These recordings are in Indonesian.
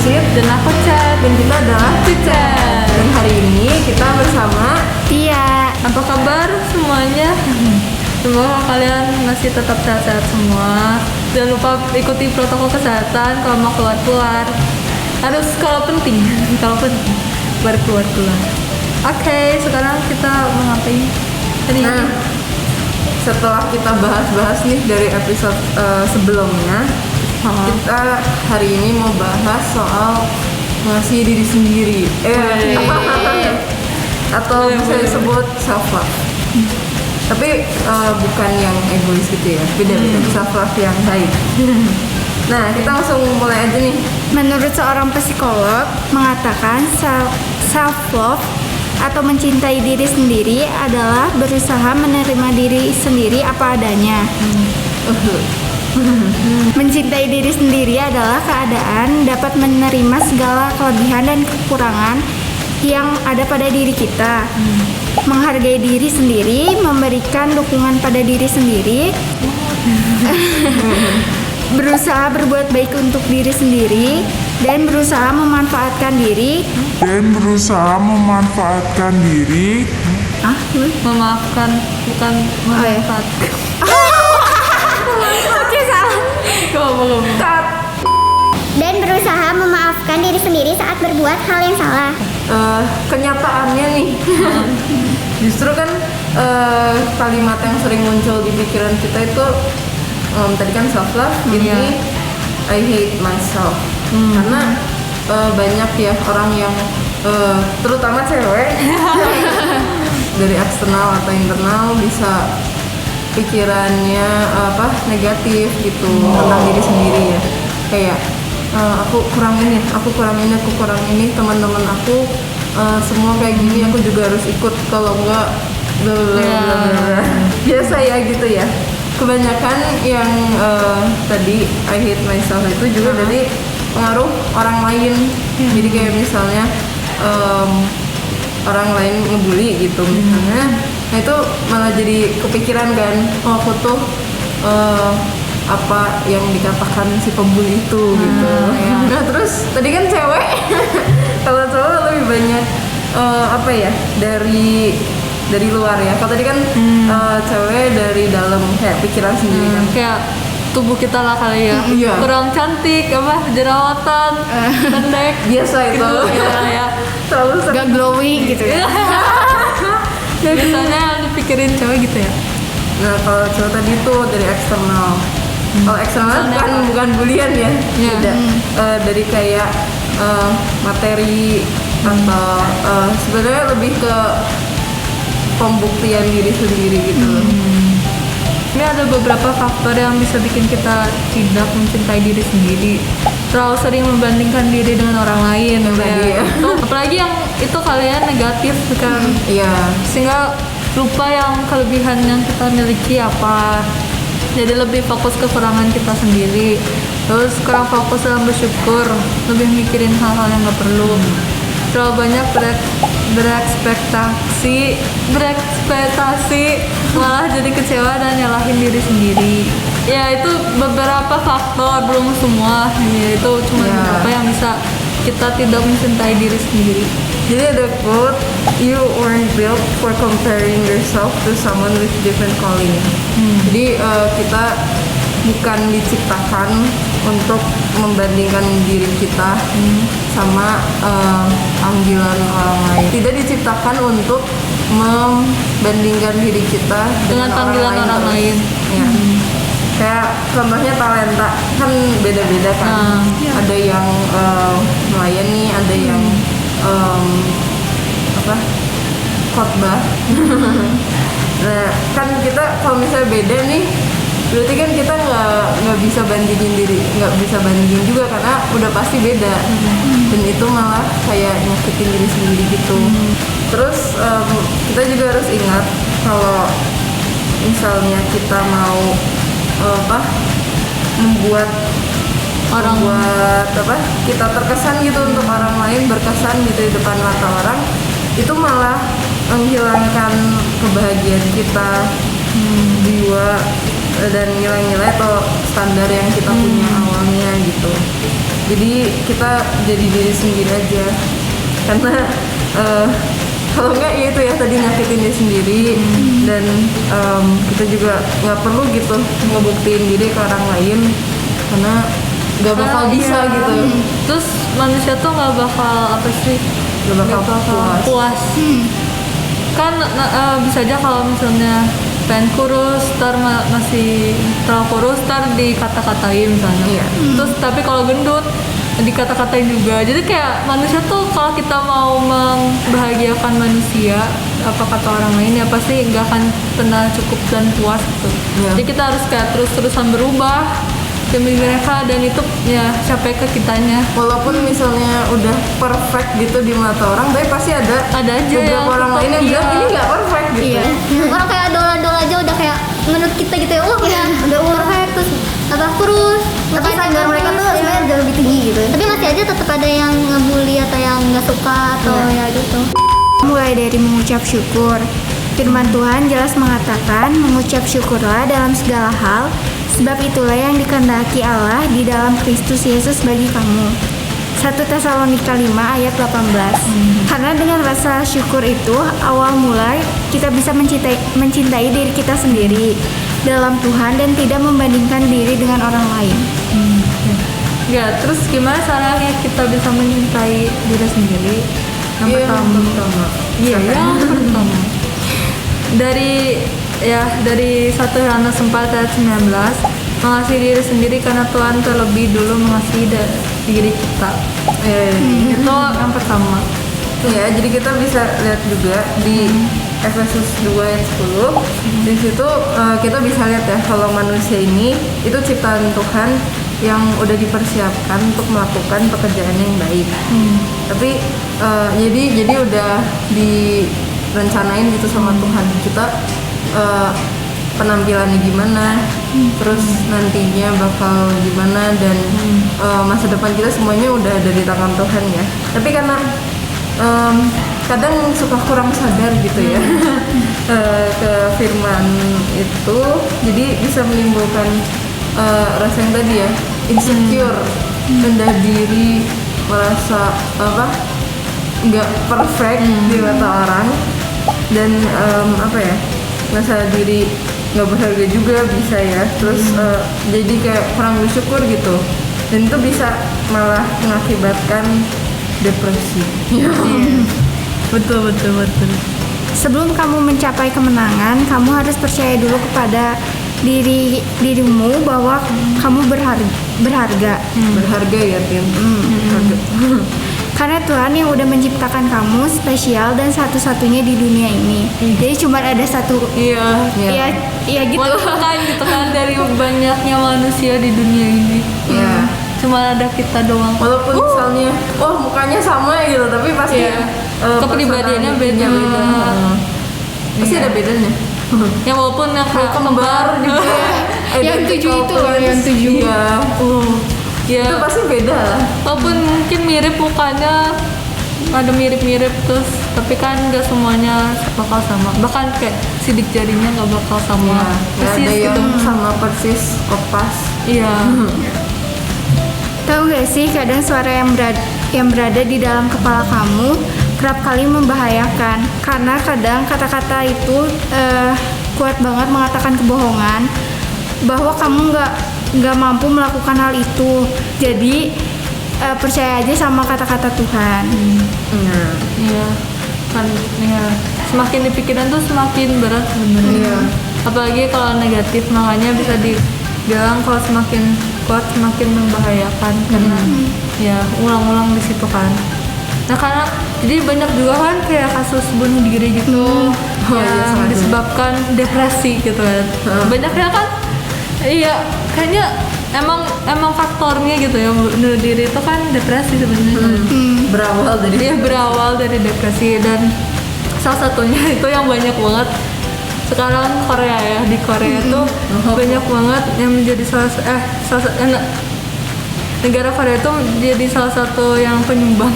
Cit Dan aku Chat. dan kita adalah Cicet. Dan hari ini kita bersama Tia. Apa kabar semuanya? Semoga kalian masih tetap sehat-sehat semua. Jangan lupa ikuti protokol kesehatan kalau mau keluar-keluar. Harus kalau penting baru keluar-keluar. Oke, sekarang kita mau ngapain? Tadi Nah, setelah kita bahas-bahas nih dari episode sebelumnya, kita hari ini mau bahas soal mengasihi diri sendiri. Atau bisa disebut self love. Tapi bukan yang egois gitu ya, beda-beda. Self love yang baik. Nah, kita langsung mulai aja nih. Menurut seorang psikolog mengatakan self love atau mencintai diri sendiri adalah berusaha menerima diri sendiri apa adanya. Mencintai diri sendiri adalah keadaan dapat menerima segala kelebihan dan kekurangan yang ada pada diri kita. Menghargai diri sendiri, memberikan dukungan pada diri sendiri, berusaha berbuat baik untuk diri sendiri, dan berusaha memanfaatkan diri. memaafkan, bukan memanfaatkan. Oke, salah. Ngomong. Dan berusaha memaafkan diri sendiri saat berbuat hal yang salah. Kenyataannya nih, justru kan kalimat yang sering muncul di pikiran kita itu tadi kan self love, ini I hate myself. Karena banyak ya orang yang terutama cewek dari eksternal atau internal bisa pikirannya negatif gitu tentang diri sendiri ya, kayak aku kurang ini, teman-teman aku semua kayak gini, aku juga harus ikut, kalau enggak blablabla. Biasa ya gitu ya. Kebanyakan yang tadi I hate myself itu juga dari pengaruh orang lain. Jadi kayak misalnya orang lain ngebully gitu misalnya, nah itu malah jadi kepikiran kan, oh aku tuh apa yang dikatakan si pembuli itu gitu. Nah terus tadi kan cewek kalau cowok lebih banyak dari luar ya. Kalau tadi kan cewek dari dalam kayak pikiran sendiri kan. Kayak tubuh kita lah kali ya. Iya. Kurang cantik, jerawatan, pendek. Biasa itu. Gitu, ya. Selalu Gak glowing gitu ya. Biasanya yang dipikirin cewek gitu ya. Nah kalau cowok tadi tuh dari eksternal. Kalau eksternal bukan bulian ya. Iya. Tidak. Dari kayak materi atau sebenarnya lebih ke pembuktian diri sendiri gitu loh. Ini ada beberapa faktor yang bisa bikin kita tidak mencintai diri sendiri. Terlalu sering membandingkan diri dengan orang lain. Tadi ya. Apalagi yang itu kalian negatif kan. Iya. Sehingga lupa yang kelebihan yang kita miliki apa. Jadi lebih fokus kekurangan kita sendiri. Terus kurang fokus dalam bersyukur, lebih mikirin hal-hal yang gak perlu. Terlalu banyak berekspektasi malah jadi kecewa dan nyalahin diri sendiri. Ya itu beberapa faktor, belum semua. Ya, itu cuma beberapa yang bisa kita tidak mencintai diri sendiri. Jadi ada quote, you weren't built for comparing yourself to someone with different calling. Jadi kita bukan diciptakan untuk membandingkan diri kita sama panggilan orang lain. Tidak diciptakan untuk membandingkan diri kita Dengan panggilan orang lain. Ya. Kayak contohnya talenta kan beda-beda kan. Ada yang melayani, ada yang khotbah. Nah kan kita kalau misalnya beda nih, berarti kan kita nggak bisa bandingin juga karena udah pasti beda. Dan itu malah kayak nyakitin diri sendiri gitu. Terus kita juga harus ingat kalau misalnya kita mau membuat kita terkesan gitu untuk orang lain, berkesan gitu di depan mata orang, itu malah menghilangkan kebahagiaan kita, jiwa dan nilai-nilai atau standar yang kita punya awalnya gitu. Jadi kita jadi diri sendiri aja. Karena kalau nggak ya itu ya tadi nyakitin diri sendiri dan kita juga nggak perlu gitu ngebuktiin diri ke orang lain karena nggak bakal bisa Iya. gitu. Terus manusia tuh nggak bakal apa sih? Nggak bakal puas. Kan bisa aja kalau misalnya pengen kurus, masih terlalu kurus, dikata-katain misalnya. Iya. Terus tapi kalau gendut dikata-katain juga. Jadi kayak manusia tuh kalau kita mau membahagiakan manusia, apa kata orang lain ya pasti nggak akan pernah cukup dan puas gitu. Iya. Jadi kita harus kayak terus-terusan berubah demi mereka dan itu ya sampai ke kitanya. Walaupun misalnya udah perfect gitu di mata orang, tapi pasti ada Ada aja beberapa yang orang lain yang bilang iya. ini nggak perfect gitu. Iya. Orang kayak dola-dola aja udah kayak menurut kita gitu ya, udah perfect terus apa kurus. Tapi standar mereka tuh sebenarnya jauh lebih tinggi gitu. Tapi masih aja tetap ada yang ngebully atau yang nggak suka atau ya gitu. Mulai dari mengucap syukur. Firman Tuhan jelas mengatakan, mengucap syukurlah dalam segala hal, sebab itulah yang dikehendaki Allah di dalam Kristus Yesus bagi kamu. 1 Tesalonika 5 ayat 18. Karena dengan rasa syukur itu awal mula kita bisa mencintai diri kita sendiri dalam Tuhan dan tidak membandingkan diri dengan orang lain. Ya, terus gimana caranya kita bisa mencintai diri sendiri? Yang Iya, pertama. pertama. Iya, yang pertama. Dari 1 Yohanes 4 ayat 19, mengasihi diri sendiri karena Tuhan terlebih dulu mengasihi diri kita. Itu yang pertama. Ya, jadi kita bisa lihat juga di Efesus 2 ayat 10. Di situ kita bisa lihat ya kalau manusia ini itu ciptaan Tuhan yang udah dipersiapkan untuk melakukan pekerjaan yang baik. Tapi jadi udah direncanain gitu sama Tuhan. Kita penampilannya gimana, terus nantinya bakal gimana dan masa depan kita semuanya udah ada di tangan Tuhan ya. Tapi karena kadang suka kurang sadar gitu ya ke firman itu, jadi bisa menimbulkan rasa yang tadi ya insecure, rendah diri, merasa nggak perfect di mata orang dan merasa diri nggak berharga juga bisa ya, terus jadi kayak kurang bersyukur gitu dan itu bisa malah mengakibatkan depresi. Iya. Betul. Sebelum kamu mencapai kemenangan, kamu harus percaya dulu kepada dirimu bahwa kamu berharga. Berharga ya Tim. Berharga. Karena Tuhan yang udah menciptakan kamu spesial dan satu-satunya di dunia ini. Jadi cuma ada satu. Iya. Iya gitu. Walaupun kan gitu kan dari banyaknya manusia di dunia ini. Iya. Cuma ada kita doang. Walaupun misalnya mukanya sama gitu tapi pasti Iya. Kepribadiannya beda. Pasti ada bedanya. Ya walaupun yang kayak Kembar juga. Yang 7 itu loh, yang 7. Iya. Ya, Itu pasti beda lah. walaupun mungkin mirip mukanya, ada mirip-mirip terus, tapi kan nggak semuanya bakal sama. Bahkan kayak sidik jarinya nggak bakal sama. Nggak ada Persis yang gitu. sama persis kopas. Iya. Tahu gak sih kadang suara yang berada di dalam kepala kamu kerap kali membahayakan karena kadang kata-kata itu kuat banget mengatakan kebohongan bahwa kamu nggak mampu melakukan hal itu. Jadi percaya aja sama kata-kata Tuhan. Iya. Kan ya semakin di pikiran tuh semakin berat sebenarnya. Iya. Apalagi kalau negatif, makanya bisa dibilang kalau semakin kuat semakin membahayakan karena ya ulang-ulang di situ kan. Nah karena jadi banyak juga kan kayak kasus bunuh diri gitu iya, yang sangat disebabkan depresi gitu kan. Banyaknya kan iya kayaknya emang faktornya gitu ya bunuh diri itu kan depresi sebenarnya. Berawal dari depresi dan salah satunya itu yang banyak banget sekarang Korea ya, di Korea tuh banyak banget yang menjadi negara Korea itu jadi salah satu yang penyumbang.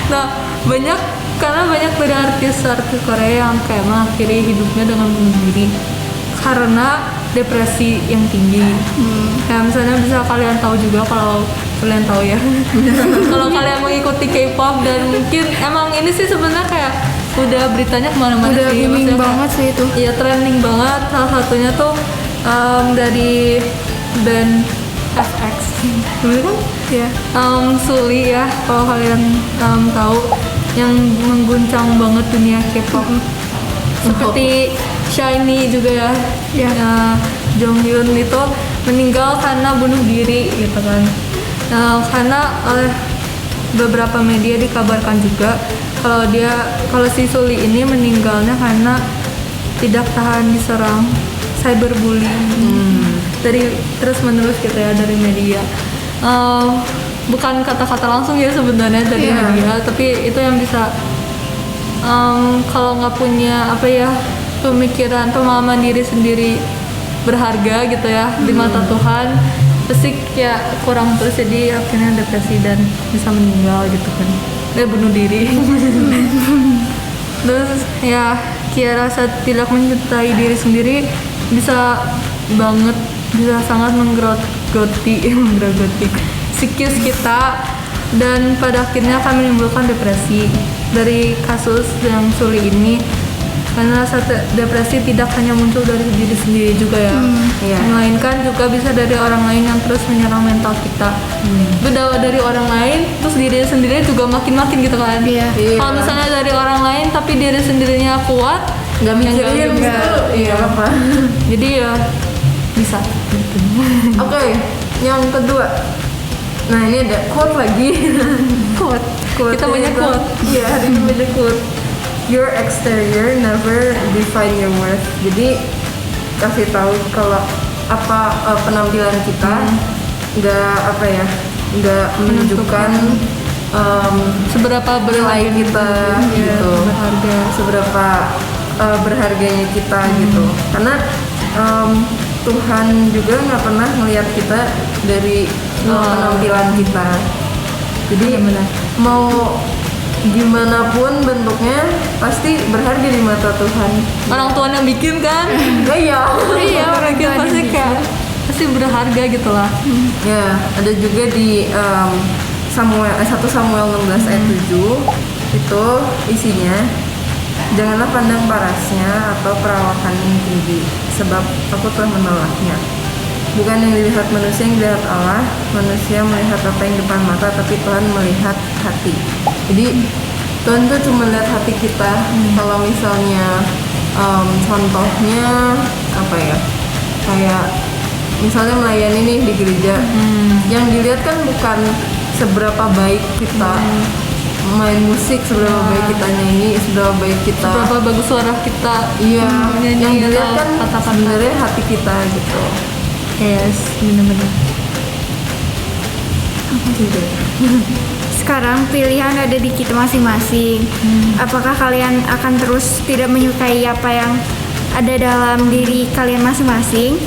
Nah karena banyak dari artis Korea yang kayak mengakhiri hidupnya dengan bunuh diri karena depresi yang tinggi. Ya misalnya bisa kalian tahu juga kalau kalian tahu ya. Kalau kalian mengikuti K-pop dan mungkin emang ini sih sebenarnya kayak udah beritanya kemana-mana Udah sih. booming Maksudnya banget sih itu. Iya trending banget. Salah satunya tuh dari band FX. Bener kan? Ya. Sulli ya kalau kalian tahu yang mengguncang banget dunia K-pop. Seperti Shiny juga ya. Ya. Jonghyun itu meninggal karena bunuh diri gitu kan. Karena oleh beberapa media dikabarkan juga kalau si Sulli ini meninggalnya karena tidak tahan diserang cyberbullying dari terus menerus gitu ya dari media. Bukan kata-kata langsung ya sebenarnya dari media, tapi itu yang bisa kalau nggak punya apa ya pemikiran pemahaman diri sendiri berharga gitu ya di mata Tuhan, pasti ya kurang terus jadi akhirnya depresi dan bisa meninggal gitu kan, bunuh diri. Terus ya Kia rasa tidak mencintai diri sendiri bisa sangat menggerogoti psikis kita dan pada akhirnya akan menimbulkan depresi. Dari kasus yang Sulli ini, karena rasa depresi tidak hanya muncul dari diri sendiri juga ya, melainkan juga bisa dari orang lain yang terus menyerang mental kita. Beda dari orang lain, terus diri sendiri juga makin gitu kan. Kalau misalnya dari orang lain tapi diri sendirinya kuat, nggak mikirin juga. Iya apa. Jadi ya bisa gitu. Oke, yang kedua. Nah ini ada quote lagi. Quote. Kita banyak quote. Iya, hari ini banyak quote. Your exterior never define your worth. Jadi kasih tahu kalau penampilan kita nggak menunjukkan seberapa nilai kita gitu, berharga, seberapa berharganya kita gitu. Karena Tuhan juga nggak pernah melihat kita dari penampilan kita. Jadi mau gimana pun bentuknya pasti berharga di mata Tuhan. Orang Tuhan yang bikin kan? Iya. Iya, orang bikin pasti berharga gitu lah. Ya, ada juga di 1 Samuel 16 ayat 7 itu isinya, janganlah pandang parasnya atau perawakan yang tinggi, sebab aku telah menolaknya. Bukan yang dilihat manusia yang dilihat Allah. Manusia melihat apa yang depan mata, tapi Tuhan melihat hati. Jadi Tuhan tuh cuma lihat hati kita. Kalau misalnya contohnya apa ya, kayak misalnya melayani nih di gereja, yang dilihat kan bukan seberapa baik kita main musik, seberapa baik kita nyanyi, seberapa baik kita, seberapa bagus suara kita. Iya, nyanyi yang dilihat kan kata-kata. sebenarnya hati kita gitu. Yes, benar-benar. Sekarang pilihan ada di kita masing-masing. Apakah kalian akan terus tidak menyukai apa yang ada dalam diri kalian masing-masing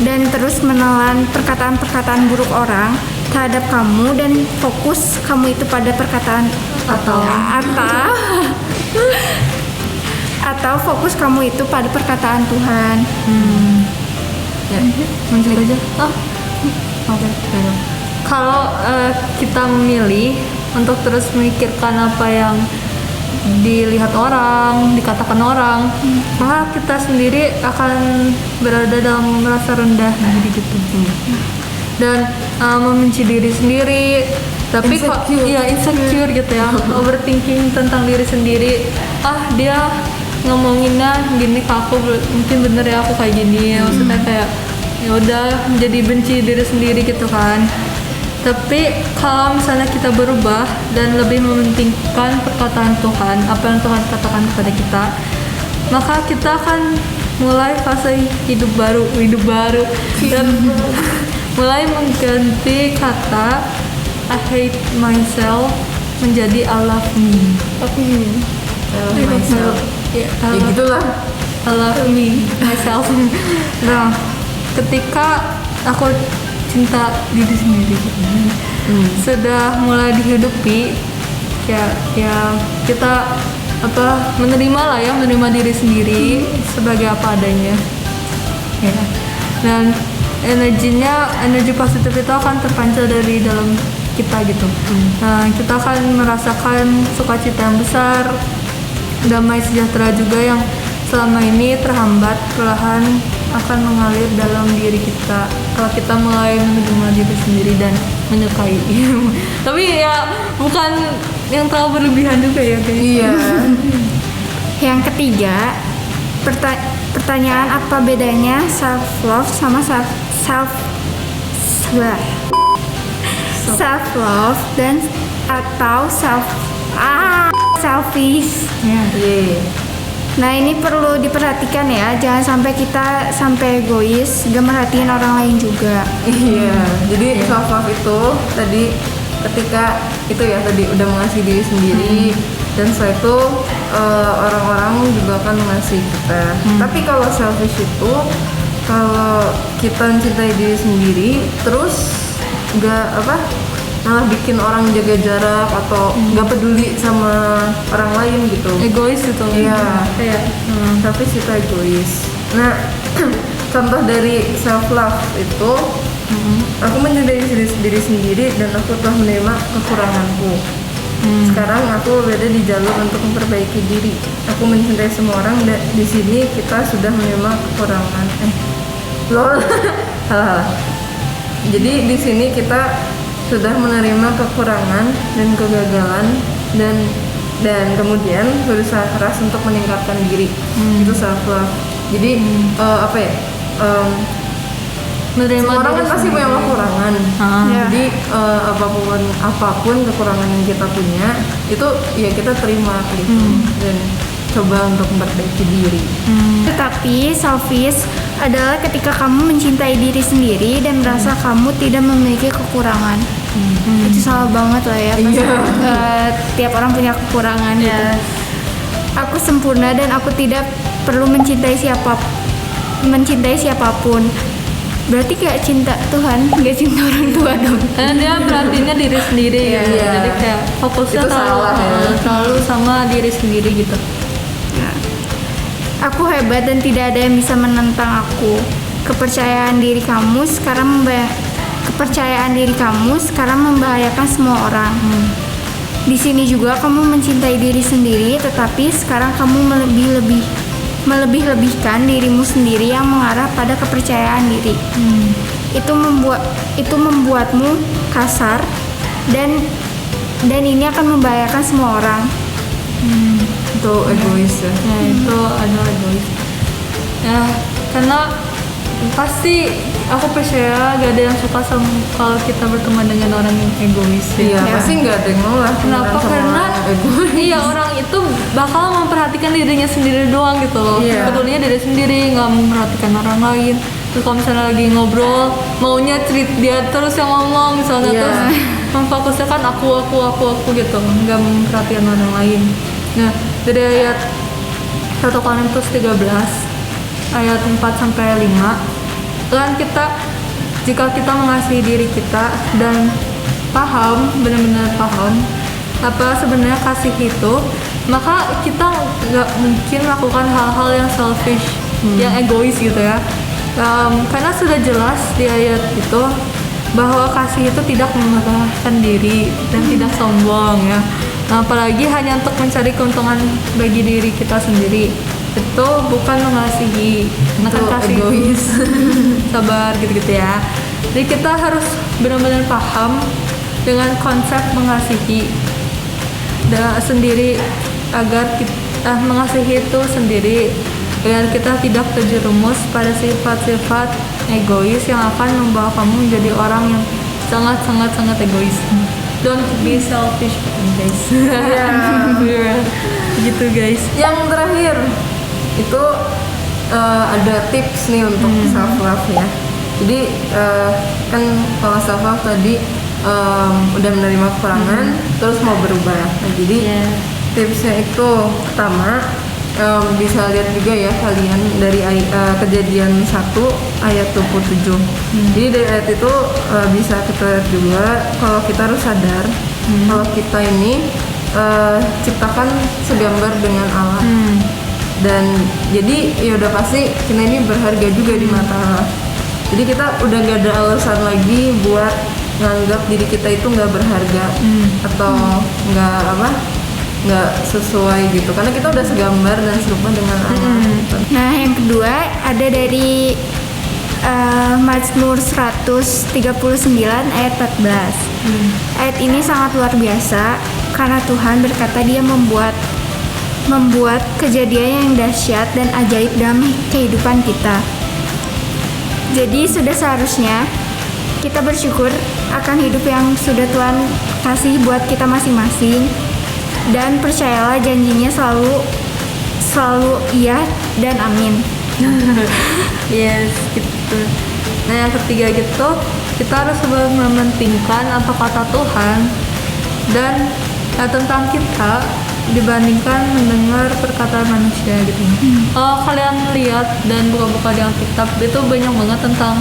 dan terus menelan perkataan-perkataan buruk orang terhadap kamu dan fokus kamu itu pada perkataan atau fokus kamu itu pada perkataan Tuhan? Ya, lanjut aja. Oke. Kalau kita memilih untuk terus memikirkan apa yang dilihat orang, dikatakan orang, maka kita sendiri akan berada dalam merasa rendah diri gitu. Dan membenci diri sendiri. Tapi kok insecure gitu ya, overthinking tentang diri sendiri. Dia ngomonginnya gini ke aku, mungkin bener ya aku kayak gini. Maksudnya kayak ya udah jadi benci diri sendiri gitu kan. Tapi kalau misalnya kita berubah dan lebih mementingkan perkataan Tuhan, apa yang Tuhan katakan kepada kita, maka kita akan mulai fase hidup baru dan mulai mengganti kata I hate myself menjadi I love me. Ya gitulah. I love me myself. Nah, ketika aku cinta diri sendiri sudah mulai dihidupi, ya kita menerima diri sendiri sebagai apa adanya ya. dan energi positif itu akan terpancar dari dalam kita gitu. Nah, kita akan merasakan sukacita yang besar, damai sejahtera juga yang selama ini terhambat perlahan akan mengalir dalam diri kita kalau kita mulai menerima diri sendiri dan menyukai. Tapi ya bukan yang terlalu berlebihan juga ya guys. Iya. Yang ketiga, pertanyaan apa bedanya self love sama self love dan atau selfish. Iya. Nah, ini perlu diperhatikan ya, jangan sampai kita sampai egois, gak merhatiin orang lain juga. Iya, jadi self love itu tadi ketika itu ya tadi udah mengasihi diri sendiri dan setelah itu orang-orang juga akan mengasihi kita. Tapi kalau selfish itu kalau kita mencintai diri sendiri terus nggak malah bikin orang jaga jarak atau nggak peduli sama orang lain gitu. Egois itu. Iya. Kayak Selfish itu egois. Nah, contoh dari self love itu aku mencintai diri sendiri dan aku telah menerima kekuranganku. Sekarang aku berada di jalur untuk memperbaiki diri. Aku mencintai semua orang dan di sini kita sudah menerima kekurangan. Salah. Jadi di sini kita sudah menerima kekurangan dan kegagalan dan kemudian berusaha keras untuk meningkatkan diri. Itu self love. Jadi menerima semua orang kan diri pasti punya sendiri. kekurangan. Ya. Jadi apapun kekurangan yang kita punya itu ya kita terima gitu dan coba untuk memperbaiki diri. Tetapi selfish adalah ketika kamu mencintai diri sendiri dan merasa kamu tidak memiliki kekurangan. Itu salah banget lah ya. Pasti, tiap orang punya kekurangan gitu. Aku sempurna dan aku tidak perlu mencintai siapapun. Berarti gak cinta Tuhan, gak cinta orang tua dong. Karena dia perhatiannya diri sendiri ya. Iya. Jadi kayak fokusnya Itu salah ya. terlalu sama diri sendiri gitu. Aku hebat dan tidak ada yang bisa menentang aku. Kepercayaan diri kamu sekarang membahayakan semua orang. Di sini juga kamu mencintai diri sendiri, tetapi sekarang kamu melebih-lebihkan dirimu sendiri yang mengarah pada kepercayaan diri. Itu membuatmu kasar dan ini akan membahayakan semua orang. Itu egois ya. Ya itu adalah egois. Ya karena pasti aku percaya gak ada yang suka sama kalau kita berteman dengan orang yang egois. Iya, Ya. pasti nggak ada yang mau lah. Kenapa? temenan sama Karena orang yang egois. iya orang itu bakal memperhatikan dirinya sendiri doang gitu loh. Iya. Pedulinya diri sendiri, nggak memperhatikan orang lain. Terus kalau misalnya lagi ngobrol, maunya dia terus yang ngomong misalnya Iya. terus memfokusnya kan aku gitu, nggak memperhatikan orang lain. Nah dari ayat 1 Korintus 13 ayat 4-5 kan jika kita mengasihi diri kita dan benar-benar paham apa sebenarnya kasih itu, maka kita nggak mungkin melakukan hal-hal yang selfish, yang egois gitu ya. Karena sudah jelas di ayat itu bahwa kasih itu tidak memerlukan diri dan tidak sombong ya. Apalagi hanya untuk mencari keuntungan bagi diri kita sendiri. Itu bukan mengasihi, Itu kasih egois. sabar gitu-gitu ya. Jadi kita harus benar-benar paham dengan konsep mengasihi sendiri agar kita mengasihi itu sendiri agar kita tidak terjerumus pada sifat-sifat egois yang akan membawa kamu menjadi orang yang sangat egois. Don't be selfish guys. Iya. Gitu guys. Yang terakhir itu ada tips nih untuk self love ya. Jadi kan kalau self love tadi udah menerima kekurangan terus mau berubah. Nah, jadi tipsnya itu pertama bisa lihat juga ya kalian dari Kejadian 1 ayat 27. Jadi dari ayat itu bisa kita lihat juga kalau kita harus sadar kalau kita ini ciptakan segambar dengan Allah. Dan jadi ya udah pasti kita ini berharga juga di mata Allah. Jadi kita udah gak ada alasan lagi buat nganggap diri kita itu nggak berharga atau nggak sesuai gitu, karena kita udah segambar dan serupa dengan Allah. Gitu. Nah, yang kedua ada dari Mazmur 139 ayat 14. Ayat ini sangat luar biasa karena Tuhan berkata Dia membuat kejadian yang dahsyat dan ajaib dalam kehidupan kita. Jadi sudah seharusnya kita bersyukur akan hidup yang sudah Tuhan kasih buat kita masing-masing, dan percayalah janjinya selalu iya dan amin. Yes, gitu. Nah, yang ketiga gitu, kita harus mementingkan apa kata Tuhan dan tentang kita dibandingkan mendengar perkataan manusia gitu. Kalau kalian lihat dan buka-buka di Alkitab, itu banyak banget tentang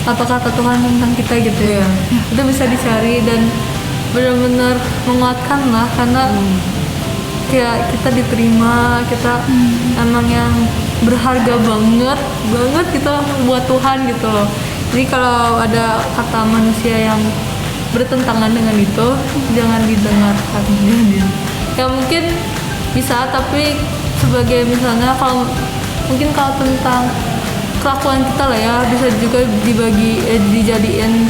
apa kata Tuhan tentang kita gitu ya. Itu bisa dicari dan benar-benar menguatkan lah, karena kayak kita diterima, kita emang yang berharga banget kita buat Tuhan gitu loh. Jadi kalau ada kata manusia yang bertentangan dengan itu, jangan didengarkan. Ya mungkin bisa, tapi sebagai misalnya kalau tentang kelakuan kita lah ya, bisa juga dijadiin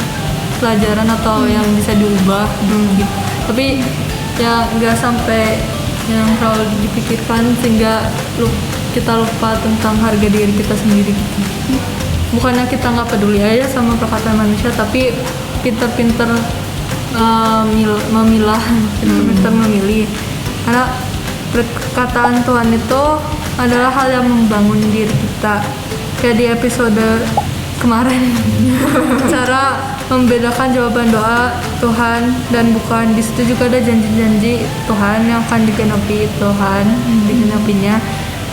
pelajaran atau yang bisa diubah gitu. Tapi ya nggak sampai yang terlalu dipikirkan sehingga kita lupa tentang harga diri kita sendiri gitu. Bukannya kita nggak peduli aja sama perkataan manusia, tapi pinter-pinter memilah, pinter-pinter memilih, karena perkataan Tuhan itu adalah hal yang membangun diri kita. Kayak di episode kemarin cara membedakan jawaban doa Tuhan dan bukan. Di situ juga ada janji-janji Tuhan yang akan digenapi Tuhan, digenapinya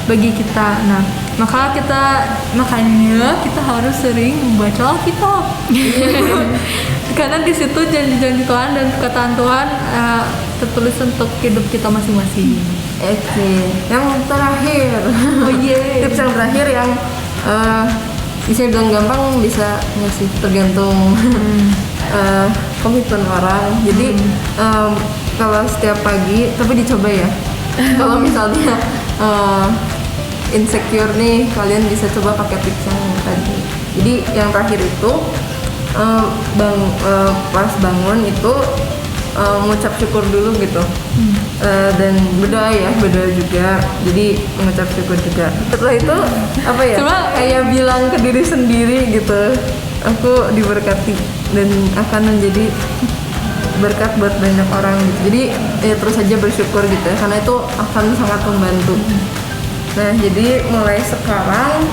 bagi kita. Nah, makanya kita harus sering membaca Alkitab. Karena di situ janji-janji Tuhan dan perkataan Tuhan tertulis untuk hidup kita masing-masing. Oke, yang terakhir. Tips yang terakhir yang bisa bilang gampang, bisa nggak sih, tergantung komitmen orang. Jadi kalau setiap pagi, tapi dicoba ya. Kalau misalnya insecure nih, kalian bisa coba pakai tips yang tadi. Jadi yang terakhir itu pas bangun itu mengucap syukur dulu gitu, dan berdoa juga. Jadi mengucap syukur juga. Setelah itu kayak bilang ke diri sendiri gitu, aku diberkati dan akan menjadi berkat buat banyak orang gitu. Jadi ya terus aja bersyukur gitu ya, karena itu akan sangat membantu. Nah, jadi mulai sekarang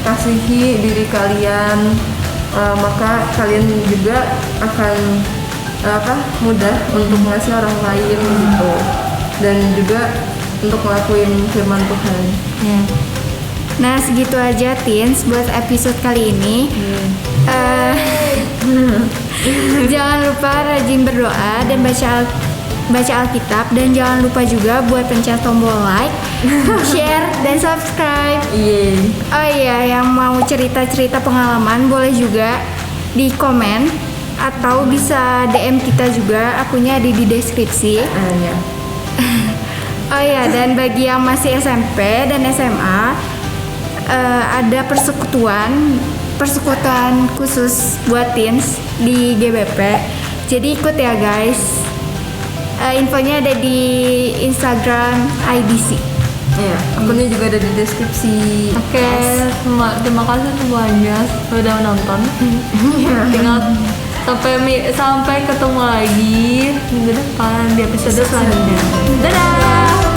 kasihi diri kalian, maka kalian juga akan mudah untuk ngasih orang lain gitu, dan juga untuk ngelakuin firman Tuhan. Nah, segitu aja Teens buat episode kali ini. Jangan lupa rajin berdoa dan baca Alkitab, dan jangan lupa juga buat pencet tombol like, share, dan subscribe. Oh iya, yang mau cerita-cerita pengalaman boleh juga di komen atau bisa DM kita juga, akunnya ada di deskripsi. Oh iya, dan bagi yang masih SMP dan SMA, ada persekutuan khusus buat teens di GBP. Jadi ikut ya guys. Infonya ada di Instagram IDC. Iya, akunnya juga ada di deskripsi. Oke, terima kasih semuanya sudah menonton. Tinggal sampai ketemu lagi minggu depan di episode selanjutnya. Dadah.